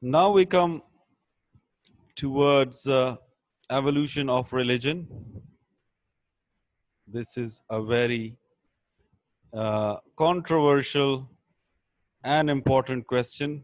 Now we come towards evolution of religion. This is a very controversial and important question.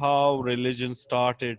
how religion started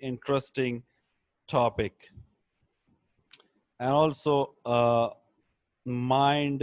interesting topic and also mind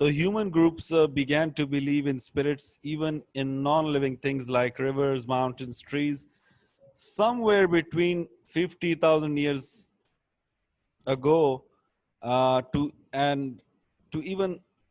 So human groups began to believe in spirits even in non-living things like rivers, mountains, trees. Somewhere between 50,000 years ago to even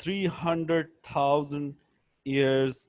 300,000 years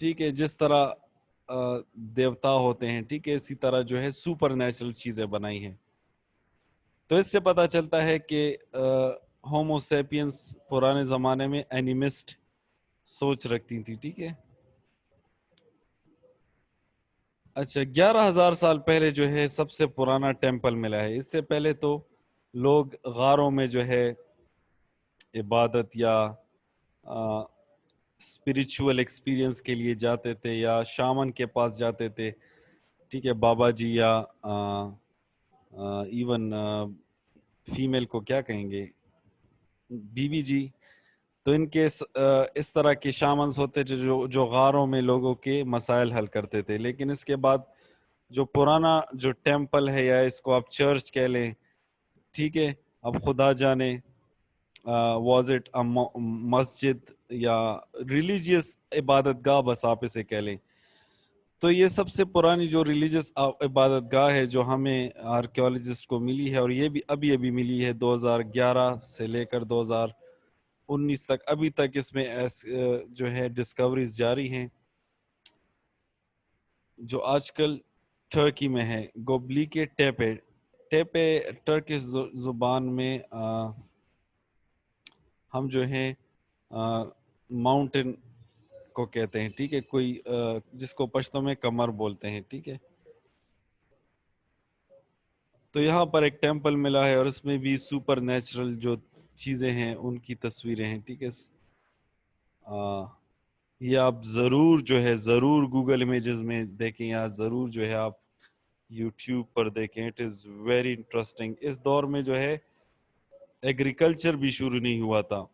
ٹھیک ہے، جس طرح دیوتا ہوتے ہیں، ٹھیک ہے، اسی طرح جو ہے سپر نیچرل چیزیں بنائی ہیں. تو اس سے پتہ چلتا ہے کہ ہومو سیپینس پرانے زمانے میں اینیمسٹ سوچ رکھتی تھی. ٹھیک ہے. اچھا، 11,000 سال پہلے جو ہے سب سے پرانا ٹیمپل ملا ہے. اس سے پہلے تو لوگ غاروں میں جو ہے عبادت یا اسپریچول ایکسپیرینس کے لیے جاتے تھے، یا شامن کے پاس جاتے تھے. ٹھیک ہے، بابا جی، یا ایون فیمیل کو کیا کہیں گے، بی بی جی. تو ان کے اس طرح کے شامنز ہوتے تھے جو غاروں میں لوگوں کے مسائل حل کرتے تھے. لیکن اس کے بعد جو پرانا جو ٹیمپل ہے، یا اس کو آپ چرچ کہہ لیں، ٹھیک ہے، اب خدا جانے واز اٹ مسجد یا ریلیجیس عبادت گاہ، بس آپ اسے کہہ لیں. تو یہ سب سے پرانی جو ریلیجیس عبادت گاہ ہے جو ہمیں آرکیولوجسٹ کو ملی ہے، اور یہ بھی ابھی ملی ہے 2011 سے لے کر 2019 تک. ابھی تک اس میں جو ہے ڈسکوریز جاری ہیں، جو آج کل ٹرکی میں ہے. گوبلی کے ٹیپے ٹرکش زبان میں ہم جو ہیں ماؤنٹین کو کہتے ہیں. ٹھیک ہے، کوئی جس کو پشتو میں کمر بولتے ہیں. ٹھیک ہے. تو یہاں پر ایک ٹیمپل ملا ہے، اور اس میں بھی سپر نیچرل جو چیزیں ہیں ان کی تصویریں ہیں. ٹھیک ہے. یہ آپ ضرور گوگل امیجز میں دیکھیں، یا ضرور جو ہے آپ یوٹیوب پر دیکھیں. It is very interesting. اس دور میں جو ہے ایگریکلچر بھی شروع نہیں ہوا تھا.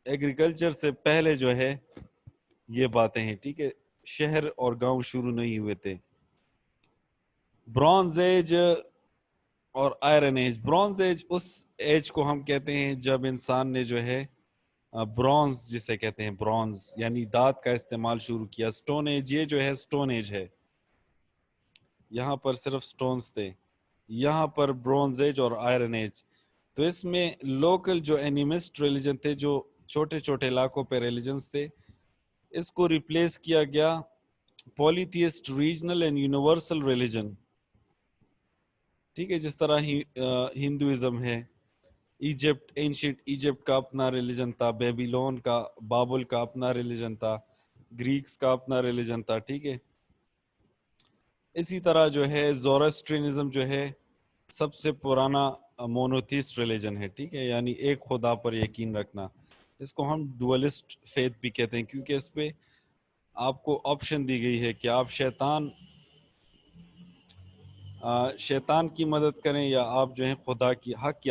ایگریکلچر سے پہلے جو ہے یہ باتیں ہیں. ٹھیک ہے، شہر اور گاؤں شروع نہیں ہوئے تھے. برونز ایج اور آئرن ایج. برونز ایج اس ایج کو ہم کہتے ہیں جب انسان نے جو ہے برونز جسے کہتے ہیں برونز یعنی دھات کا استعمال شروع کیا. سٹون ایج یہ جو ہے سٹون ایج ہے، یہاں پر صرف سٹونز تھے. یہاں پر برونز ایج اور آئرن ایج. تو اس میں لوکل جو اینیمسٹ ریلیجن تھے، جو چھوٹے چھوٹے علاقوں پہ ریلیجنز تھے، اس کو ریپلیس کیا گیا polytheist regional and universal religion. ٹھیک ہے، جس طرح ہندوازم ہے. ایجپٹ، اینشنٹ ایجپٹ کا اپنا ریلیجن تھا. بیبیلون کا، بابل کا اپنا ریلیجن تھا. گریکس کا اپنا ریلیجن تھا. ٹھیک ہے. اسی طرح جو ہے زورسٹرینزم جو ہے سب سے پرانا مونوتھیسٹ ریلیجن ہے. ٹھیک ہے، یعنی ایک خدا پر یقین رکھنا. اس کو ہم ڈوئلسٹ فیتھ بھی کہتے ہیں، کیونکہ اس پہ آپ کو آپشن دی گئی ہے کہ آپ شیطان کی مدد کریں، یا آپ جو ہیں خدا کی حق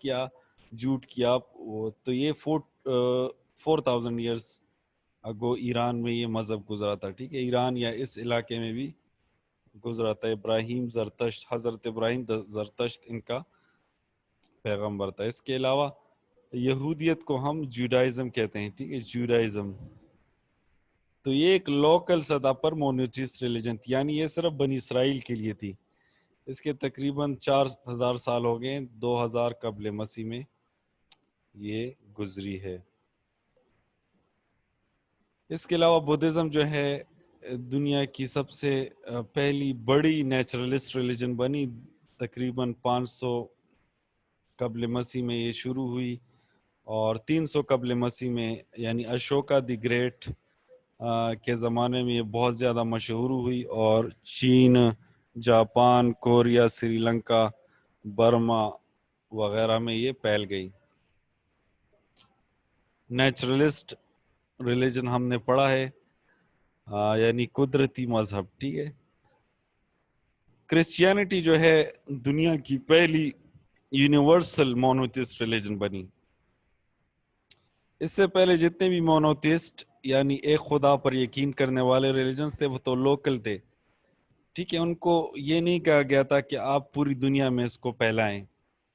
یا جھوٹ کی آپ. تو یہ 4000 ایئرس اگو ایران میں یہ مذہب گزرا تھا. ٹھیک ہے، ایران یا اس علاقے میں بھی گزرا تھا. ابراہیم زرتشت، حضرت ابراہیم زرتشت ان کا پیغمبر تھا. اس کے علاوہ یہودیت کو ہم جوڈائزم کہتے ہیں. ٹھیک ہے، جوڈائزم. تو یہ ایک لوکل سطح پر مونوتھیسٹ ریلیجن تھی، یعنی یہ صرف بنی اسرائیل کے لیے تھی. اس کے تقریباً 4000 سال ہو گئے. 2000 قبل مسیح میں یہ گزری ہے. اس کے علاوہ بدھزم جو ہے دنیا کی سب سے پہلی بڑی نیچرلسٹ ریلیجن بنی. تقریباً 500 قبل مسیح میں یہ شروع ہوئی، اور 300 قبل مسیح میں یعنی اشوکا دی گریٹ کے زمانے میں یہ بہت زیادہ مشہور ہوئی، اور چین، Japan, Korea, Sri Lanka, Burma وغیرہ میں یہ پھیل گئی. نیچرلسٹ ریلیجن ہم نے پڑھا ہے، یعنی قدرتی مذہب. ٹھیک ہے. کرسچینٹی جو ہے دنیا کی پہلی یونیورسل مونوتھیسٹ ریلیجن بنی. اس سے پہلے جتنے بھی مونوتھیسٹ یعنی ایک خدا پر یقین کرنے والے ریلیجنز تھے وہ تو لوکل تھے. ٹھیک ہے، ان کو یہ نہیں کہا گیا تھا کہ آپ پوری دنیا میں اس کو پھیلائیں،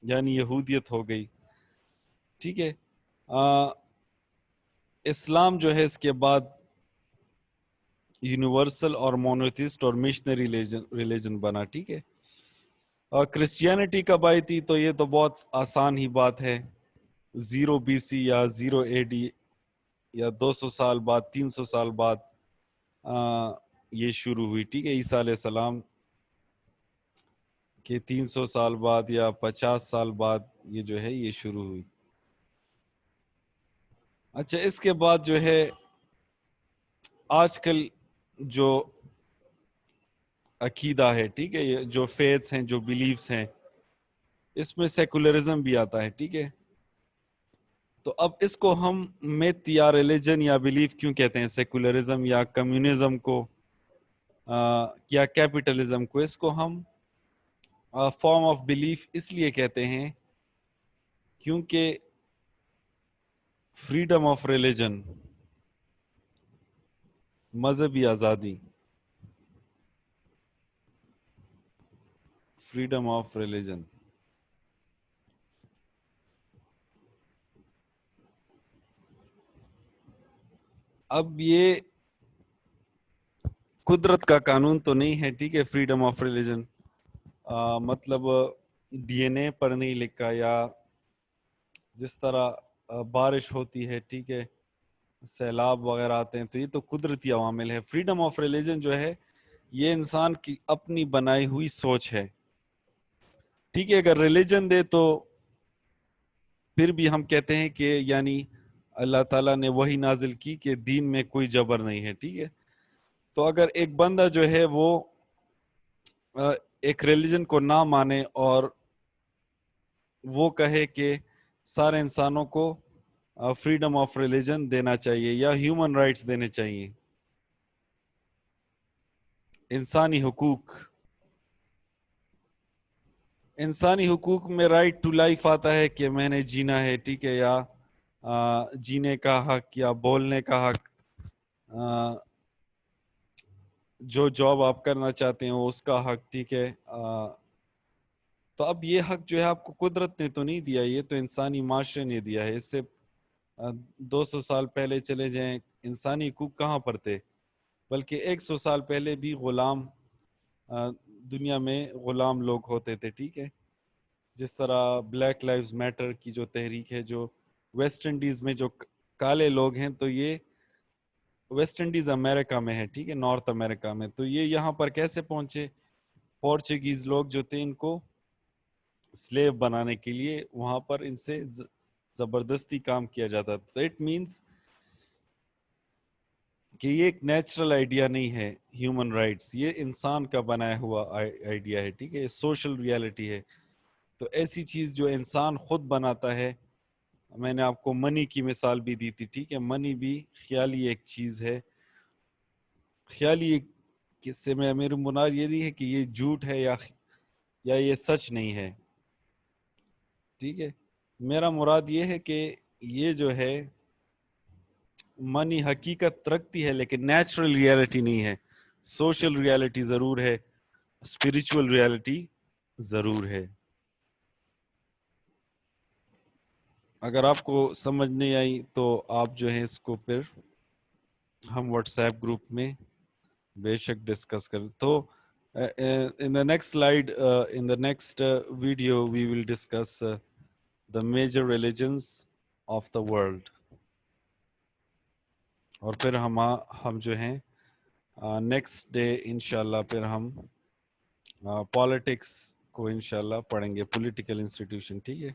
یعنی یہودیت ہو گئی. ٹھیک ہے. اسلام جو ہے اس کے بعد یونیورسل اور مونوتھیسٹ اور مشنری ریلیجن بنا. ٹھیک ہے. اور کرسچینٹی کب آئی تھی؟ تو یہ تو بہت آسان ہی بات ہے. 0 BC یا 0 AD یا 200 سال بعد، 300 سال بعد یہ شروع ہوئی, ٹھیک ہے, عیسیٰ علیہ السلام کے 300 سال بعد یا 50 سال بعد یہ جو ہے یہ شروع ہوئی. اچھا, اس کے بعد جو ہے آج کل جو عقیدہ ہے, ٹھیک ہے, یہ جو فیتھس ہیں, جو بلیفس ہیں, اس میں سیکولرزم بھی آتا ہے, ٹھیک ہے. تو اب اس کو ہم میتھ یا ریلیجن یا بلیف کیوں کہتے ہیں, سیکولرزم یا کمیونزم کو یا کیپٹلزم کو, اس کو ہم فارم آف بلیف اس لیے کہتے ہیں کیونکہ فریڈم آف ریلیجن, مذہبی آزادی, فریڈم آف ریلیجن, اب یہ قدرت کا قانون تو نہیں ہے, ٹھیک ہے, فریڈم آف ریلیجن مطلب ڈی این اے پر نہیں لکھا, یا جس طرح بارش ہوتی ہے, ٹھیک ہے, سیلاب وغیرہ آتے ہیں, تو یہ تو قدرتی عوامل ہے. فریڈم آف ریلیجن جو ہے یہ انسان کی اپنی بنائی ہوئی سوچ ہے, ٹھیک ہے. اگر ریلیجن دے تو پھر بھی ہم کہتے ہیں کہ یعنی اللہ تعالیٰ نے وہی نازل کی کہ دین میں کوئی جبر نہیں ہے, ٹھیک ہے. تو اگر ایک بندہ جو ہے وہ ایک ریلیجن کو نہ مانے اور وہ کہے کہ سارے انسانوں کو فریڈم آف ریلیجن دینا چاہیے یا ہیومن رائٹس دینے چاہیے, انسانی حقوق, انسانی حقوق میں رائٹ ٹو لائف آتا ہے کہ میں نے جینا ہے, ٹھیک ہے, یا جینے کا حق, یا بولنے کا حق, جو جاب آپ کرنا چاہتے ہیں اس کا حق, ٹھیک ہے. تو اب یہ حق جو ہے آپ کو قدرت نے تو نہیں دیا, یہ تو انسانی معاشرے نے دیا ہے. اس سے 200 سال پہلے چلے جائیں, انسانی حقوق کہاں پر تھے, بلکہ 100 سال پہلے بھی غلام دنیا میں غلام لوگ ہوتے تھے, ٹھیک ہے. جس طرح بلیک لائیوز میٹر کی جو تحریک ہے, جو ویسٹ انڈیز میں جو کالے لوگ ہیں, تو یہ ویسٹ انڈیز امریکہ میں ہے, ٹھیک ہے, نارتھ امریکہ میں. تو یہ یہاں پر کیسے پہنچے, پورچوگیز لوگ جو تھے ان کو سلیو بنانے کے لیے وہاں پر ان سے زبردستی کام کیا جاتا. تو اٹ مینس کہ یہ ایک نیچرل آئیڈیا نہیں ہے ہیومن رائٹس, یہ انسان کا بنایا ہوا آئیڈیا ہے, ٹھیک ہے, یہ سوشل ریالٹی ہے. تو ایسی چیز جو انسان خود بناتا ہے, میں نے آپ کو منی کی مثال بھی دی تھی, ٹھیک ہے, منی بھی خیالی ایک چیز ہے. خیالی کس سے میں میرے مراد یہ نہیں ہے کہ یہ جھوٹ ہے یا یہ سچ نہیں ہے, ٹھیک ہے. میرا مراد یہ ہے کہ یہ جو ہے منی حقیقت رکھتی ہے لیکن نیچرل ریالٹی نہیں ہے. سوشل ریالٹی ضرور ہے, اسپرچول ریالٹی ضرور ہے. اگر آپ کو سمجھ نہیں آئی تو آپ جو ہے اس کو پھر ہم واٹس ایپ گروپ میں بے شک ڈسکس کریں. تو in the next slide, in the next video we will discuss the major religions of the world. اور پھر ہم جو ہیں نیکسٹ ڈے انشاءاللہ پھر ہم پالیٹکس کو انشاءاللہ پڑھیں گے, پولیٹیکل انسٹیٹیوشن, ٹھیک ہے.